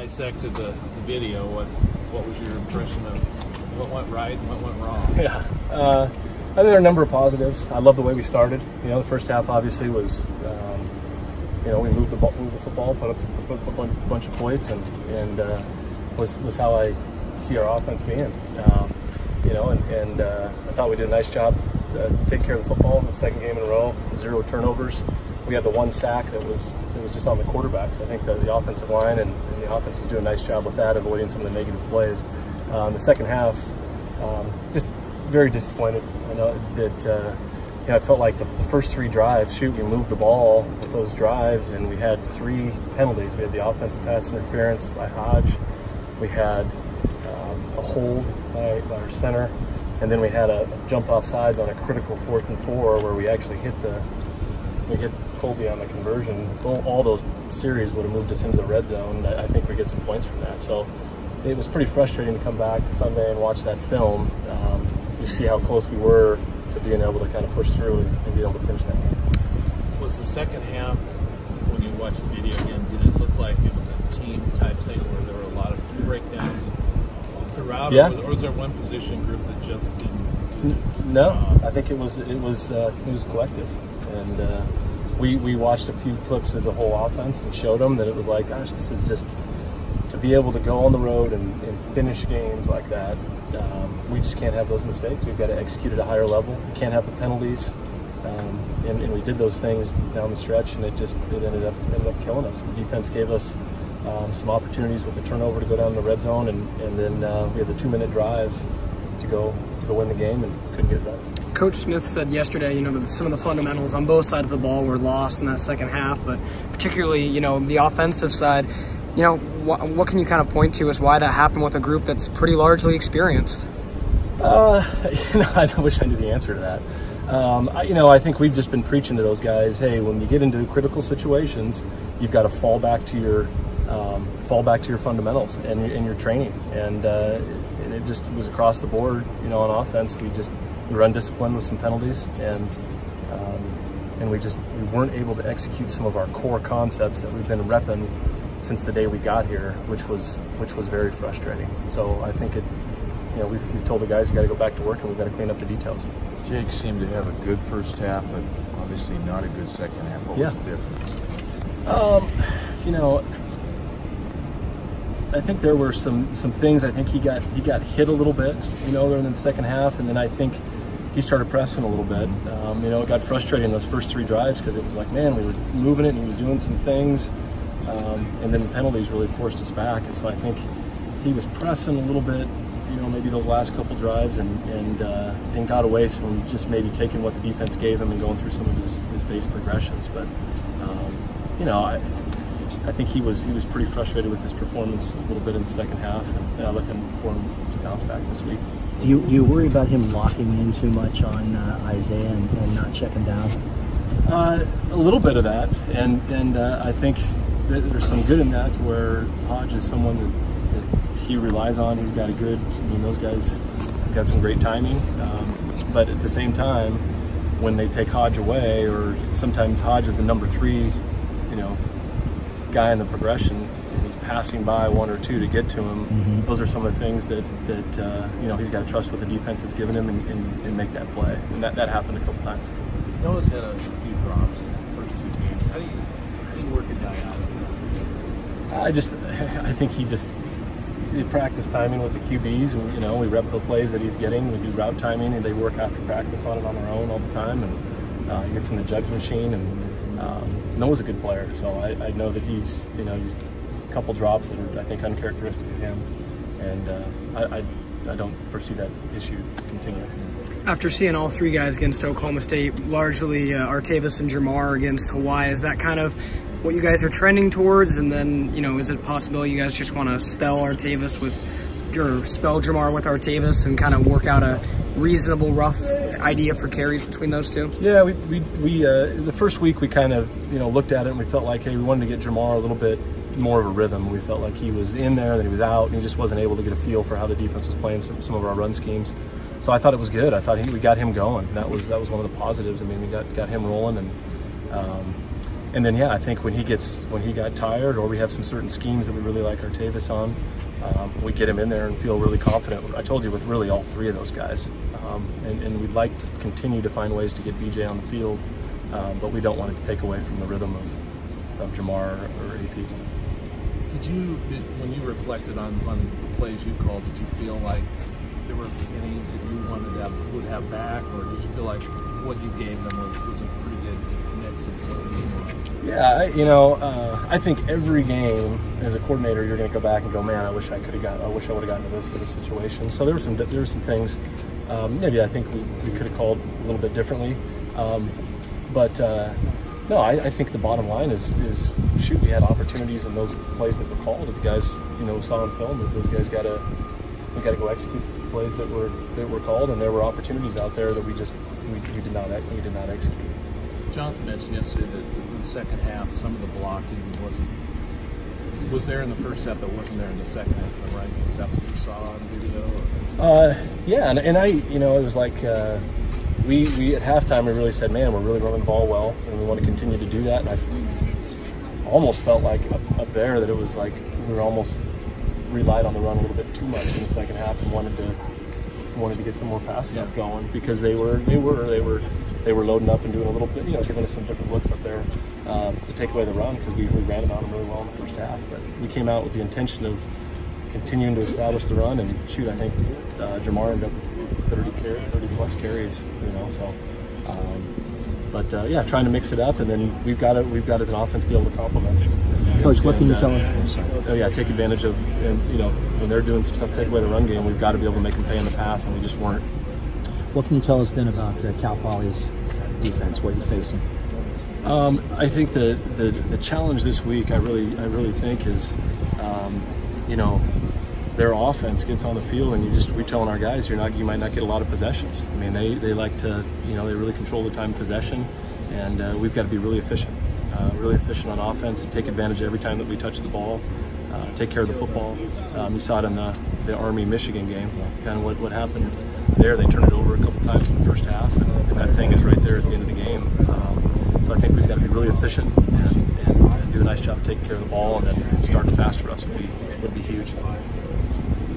dissected the video, what was your impression of what went right and what went wrong? Yeah, I think there are a number of positives. I love the way we started. You know, the first half obviously was, you know, we moved the football, put up a bunch of points, and was how I see our offense being. You know, and I thought we did a nice job taking care of the football. The second game in a row, 0 turnovers. We had the 1 sack that was just on the quarterbacks. I think the offensive line and the offense is doing a nice job with that, avoiding some of the negative plays. The second half, just very disappointed. I know that you know, I felt like the first 3 drives, we moved the ball with those drives, and we had 3 penalties. We had the offensive pass interference by Hodge. We had a hold by our center, and then we had a jump off sides on a critical 4th and 4 where we actually hit Colby on the conversion. All those series would have moved us into the red zone. I think we get some points from that. So it was pretty frustrating to come back Sunday and watch that film. You see how close we were to being able to kind of push through and be able to finish that. Was the second half, when you watched the video again, did it look like it was a team type thing where there were a lot of breakdowns throughout? Yeah. Or was there one position group that just didn't? No, I think it was collective, and we watched a few clips as a whole offense and showed them that it was like, gosh, this is just to be able to go on the road and finish games like that. We just can't have those mistakes. We've got to execute at a higher level. We can't have the penalties, and we did those things down the stretch, and it ended up killing us. The defense gave us some opportunities with the turnover to go down the red zone, and then we had the 2-minute drive to go win the game, and couldn't get it done. Coach Smith said yesterday, you know, that some of the fundamentals on both sides of the ball were lost in that second half, but particularly, you know, the offensive side. You know, what can you kind of point to as why that happened with a group that's pretty largely experienced? You know, I wish I knew the answer to that. You know, I think we've just been preaching to those guys, hey, when you get into critical situations, you've got to fall back to your fundamentals and your training. And it just was across the board. You know, on offense, we were undisciplined with some penalties, and we weren't able to execute some of our core concepts that we've been repping since the day we got here, which was very frustrating. So I think you know, we've told the guys, you got to go back to work, and we've got to clean up the details. Jake seemed to have a good first half, but obviously not a good second half. What was the difference? You know, I think there were some things. I think he got hit a little bit, you know, in the second half, and then I think he started pressing a little bit. You know, it got frustrating those first 3 drives because it was like, man, we were moving it and he was doing some things, and then the penalties really forced us back. And so I think he was pressing a little bit, you know, maybe those last couple drives, and got away from just maybe taking what the defense gave him and going through some of his base progressions. But you know, I think he was pretty frustrated with his performance a little bit in the second half, and looking for him to bounce back this week. Do you worry about him locking in too much on Isaiah and not checking down? A little bit of that, and I think that there's some good in that, where Hodge is someone that he relies on. He's got those guys have got some great timing, but at the same time, when they take Hodge away, or sometimes Hodge is the number 3, you know, guy in the progression, and he's passing by 1 or 2 to get to him. Those are some of the things that you know, he's got to trust what the defense has given him and make that play. And that happened a couple times. Noah's had a few drops in the first 2 games. How do you work a guy out? I think he practice timing with the QBs, and you know, we rep the plays that he's getting. We do route timing, and they work after practice on it on their own all the time, and he gets in the judge machine. And Noah's a good player, so I know that he's a couple drops that are, I think, uncharacteristic of him, and I don't foresee that issue continuing. After seeing all 3 guys against Oklahoma State, largely Artavis and Jamar against Hawaii, is that kind of what you guys are trending towards? And then, you know, is it possible you guys just want to spell Jamar with Artavis and kind of work out a reasonable rough idea for carries between those 2? Yeah, we the first week we kind of, you know, looked at it and we felt like, hey, we wanted to get Jamar a little bit more of a rhythm. We felt like he was in there, then he was out, and he just wasn't able to get a feel for how the defense was playing some of our run schemes. So I thought it was good. I thought we got him going. That was one of the positives. I mean, we got him rolling, And then, yeah, I think when he got tired, or we have some certain schemes that we really like Artavis on, we get him in there and feel really confident. I told you, with really all three of those guys. And we'd like to continue to find ways to get BJ on the field, but we don't want it to take away from the rhythm of Jamar or AP. When you reflected on the plays you called, did you feel like there were any that you would have back, or did you feel like what you gave them was a pretty good mix of what you wanted? Yeah, I think every game as a coordinator, you're going to go back and go, man, I wish I would have gotten to this situation. So there were some things. Maybe I think we could have called a little bit differently, no, I think the bottom line is shoot, we had opportunities in those plays that were called. If the guys saw on film that those guys we got to go execute the plays that were called, and there were opportunities out there that we did not execute. Jonathan mentioned yesterday that in the second half some of the blocking was there in the first half that wasn't there in the second half. Right? Is that what you saw on video? Yeah, and I it was like we at halftime we really said, man, we're really running the ball well, and we want to continue to do that. And I almost felt like up there that it was like we were almost relied on the run a little bit too much in the second half, and wanted to get some more pass stuff going, because they were loading up and doing a little bit, giving us some different looks up there to take away the run, because we ran it on them really well in the first half. But we came out with the intention of continuing to establish the run, and shoot, I think Jamar ended up with 30 plus carries, so. Yeah, trying to mix it up, and then we've got as an offense to be able to complement it. Coach, what can you tell them? Take advantage of, when they're doing some stuff to take away the run game, we've got to be able to make them pay in the pass, and we just weren't. What can you tell us then about Cal Poly's defense, what you're facing? I think the challenge this week, I really think is, their offense gets on the field, and we're telling our guys, you might not get a lot of possessions. I mean, they like to, they really control the time of possession, and we've got to be really efficient on offense, and take advantage every time that we touch the ball, take care of the football. You saw it in the Army-Michigan game, kind of what happened there. They turned it over a couple times in the first half, and that thing is right there at the end of the game. So I think we've got to be really efficient and do a nice job of taking care of the ball, and then starting fast for us would be huge.